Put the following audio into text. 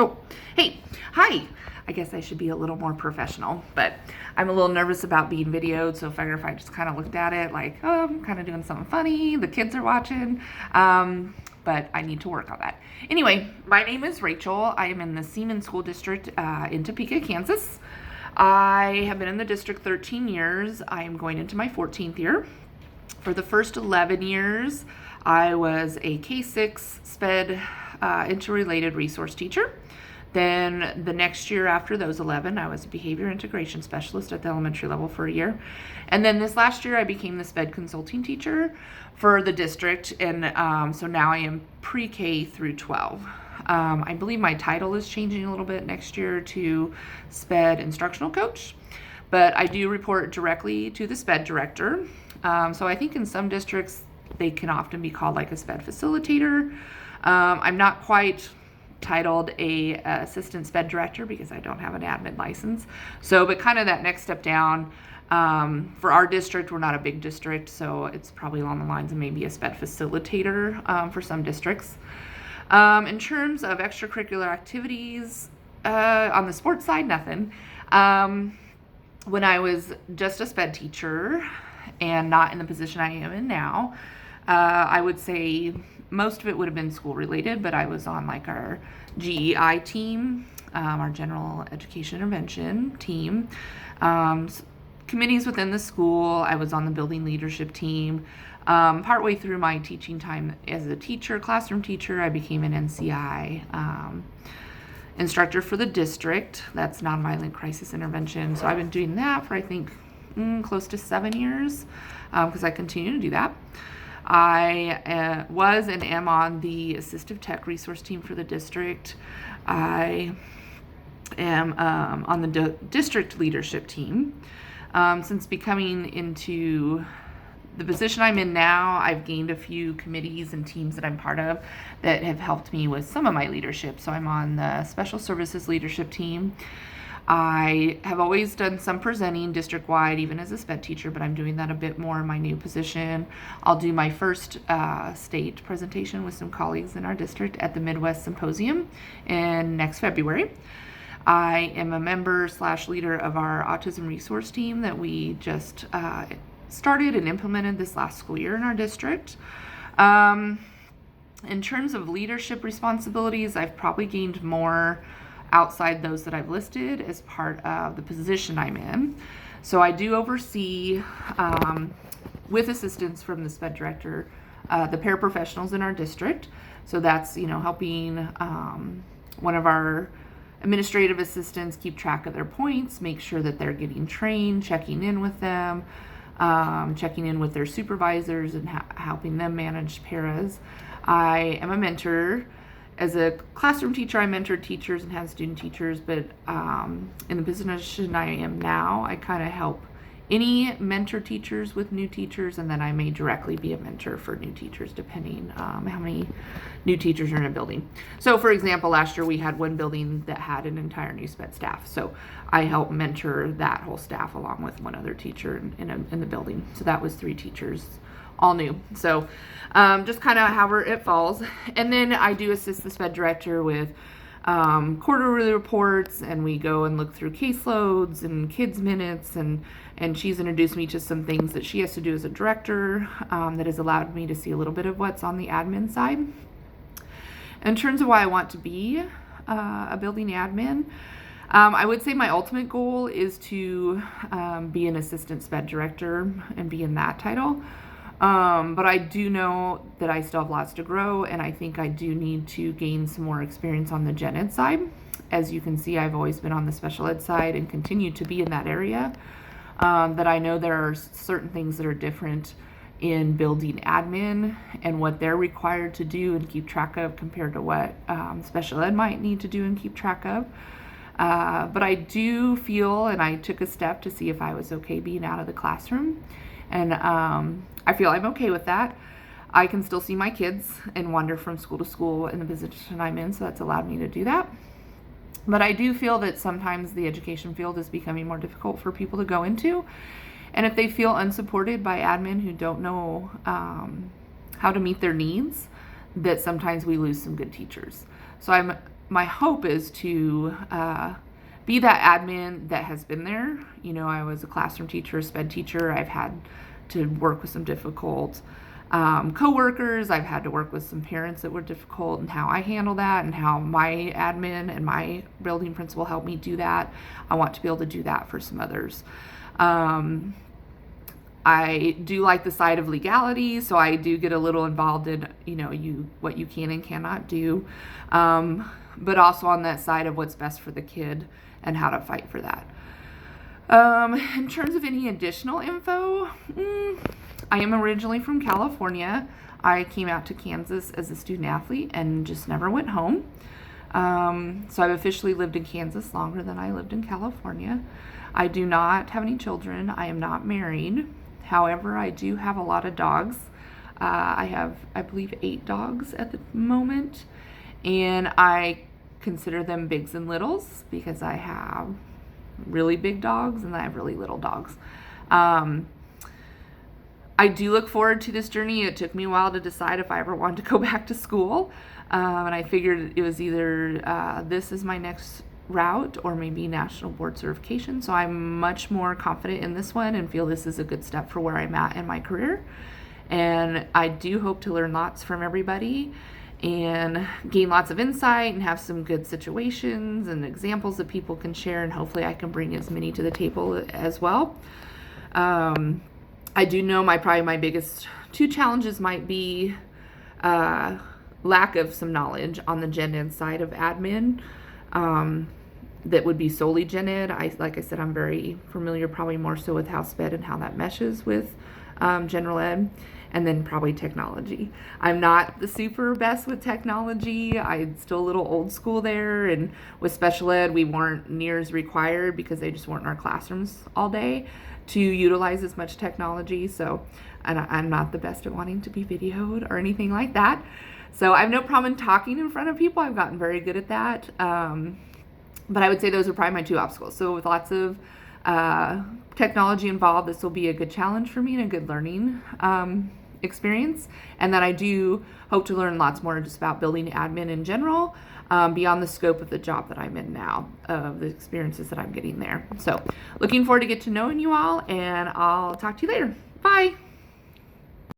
Oh, hey, hi. I guess I should be a little more professional, but I'm a little nervous about being videoed, so I figure if I just kind of looked at it like, oh, I'm kind of doing something funny, the kids are watching, but I need to work on that. Anyway, my name is Rachel. I am in the Seaman School District in Topeka, Kansas. I have been in the district 13 years. I am going into my 14th year. For the first 11 years, I was a K-6 SPED interrelated resource teacher. Then the next year after those 11, I was a behavior integration specialist at the elementary level for a year. And then this last year, I became the SPED consulting teacher for the district. And so now I am pre-K through 12. I believe my title is changing a little bit next year to SPED instructional coach, but I do report directly to the SPED director. So I think in some districts, they can often be called like a SPED facilitator. I'm not quite titled a assistant SPED director because I don't have an admin license. So, but kind of that next step down. For our district, we're not a big district, so it's probably along the lines of maybe a SPED facilitator for some districts. In terms of extracurricular activities, on the sports side, nothing. When I was just a SPED teacher and not in the position I am in now, I would say most of it would have been school related, but I was on like our GEI team, our general education intervention team, committees within the school. I was on the building leadership team. Partway through my teaching time as a teacher, classroom teacher, I became an NCI instructor for the district. That's nonviolent crisis intervention. So I've been doing that for I think close to 7 years because I continue to do that. I was and am on the assistive tech resource team for the district. I am on the district leadership team. Since becoming into the position I'm in now, I've gained a few committees and teams that I'm part of that have helped me with some of my leadership. So I'm on the special services leadership team. I have always done some presenting district-wide, even as a SPED teacher, but I'm doing that a bit more in my new position. I'll do my first state presentation with some colleagues in our district at the Midwest Symposium in next February. I am a member/leader of our autism resource team that we just started and implemented this last school year in our district. In terms of leadership responsibilities, I've probably gained more outside those that I've listed as part of the position I'm in. So I do oversee, with assistance from the SPED director, the paraprofessionals in our district. So that's, helping one of our administrative assistants keep track of their points, make sure that they're getting trained, checking in with them, checking in with their supervisors and helping them manage paras. I am a mentor. As a classroom teacher, I mentored teachers and had student teachers, but in the position I am now, I kind of help any mentor teachers with new teachers, and then I may directly be a mentor for new teachers, depending how many new teachers are in a building. So, for example, last year we had one building that had an entire new SPED staff, so I helped mentor that whole staff along with one other teacher in the building. So that was 3 teachers, all new. So just kind of however it falls. And then I do assist the SPED director with quarterly reports, and we go and look through caseloads and kids minutes, and she's introduced me to some things that she has to do as a director that has allowed me to see a little bit of what's on the admin side. In terms of why I want to be a building admin, I would say my ultimate goal is to be an assistant SPED director and be in that title. But I do know that I still have lots to grow, and I think I do need to gain some more experience on the gen ed side. As you can see, I've always been on the special ed side and continue to be in that area. That I know there are certain things that are different in building admin and what they're required to do and keep track of compared to what special ed might need to do and keep track of. But I do feel, and I took a step to see if I was okay being out of the classroom. And I feel I'm okay with that. I can still see my kids and wander from school to school in the position I'm in, so that's allowed me to do that. But I do feel that sometimes the education field is becoming more difficult for people to go into. And if they feel unsupported by admin who don't know how to meet their needs, that sometimes we lose some good teachers. So I'm my hope is to be that admin that has been there. You know, I was a classroom teacher, sped teacher. I've had to work with some difficult coworkers. I've had to work with some parents that were difficult, and how I handle that, and how my admin and my building principal helped me do that. I want to be able to do that for some others. I do like the side of legality, so I do get a little involved in, you know, what you can and cannot do, but also on that side of what's best for the kid and how to fight for that. In terms of any additional info, I am originally from California. I came out to Kansas as a student athlete and just never went home. So I've officially lived in Kansas longer than I lived in California. I do not have any children. I am not married. However, I do have a lot of dogs. I have, I believe, 8 dogs at the moment, and I consider them bigs and littles because I have really big dogs and I have really little dogs. I do look forward to this journey. It took me a while to decide if I ever wanted to go back to school, and I figured it was either this is my next route or maybe national board certification. So I'm much more confident in this one and feel this is a good step for where I'm at in my career. And I do hope to learn lots from everybody and gain lots of insight and have some good situations and examples that people can share, and hopefully I can bring as many to the table as well. I do know probably my biggest 2 challenges might be lack of some knowledge on the gen ed side of admin. That would be solely gen ed. Like I said, I'm very familiar, probably more so with house sped and how that meshes with general ed, and then probably technology. I'm not the super best with technology. I'm still a little old school there, and with special ed, we weren't near as required because they just weren't in our classrooms all day to utilize as much technology. So, and I'm not the best at wanting to be videoed or anything like that. So I have no problem talking in front of people. I've gotten very good at that. But I would say those are probably my 2 obstacles. So with lots of technology involved, this will be a good challenge for me and a good learning experience. And then I do hope to learn lots more just about building admin in general, beyond the scope of the job that I'm in now, of the experiences that I'm getting there. So looking forward to get to knowing you all, and I'll talk to you later. Bye.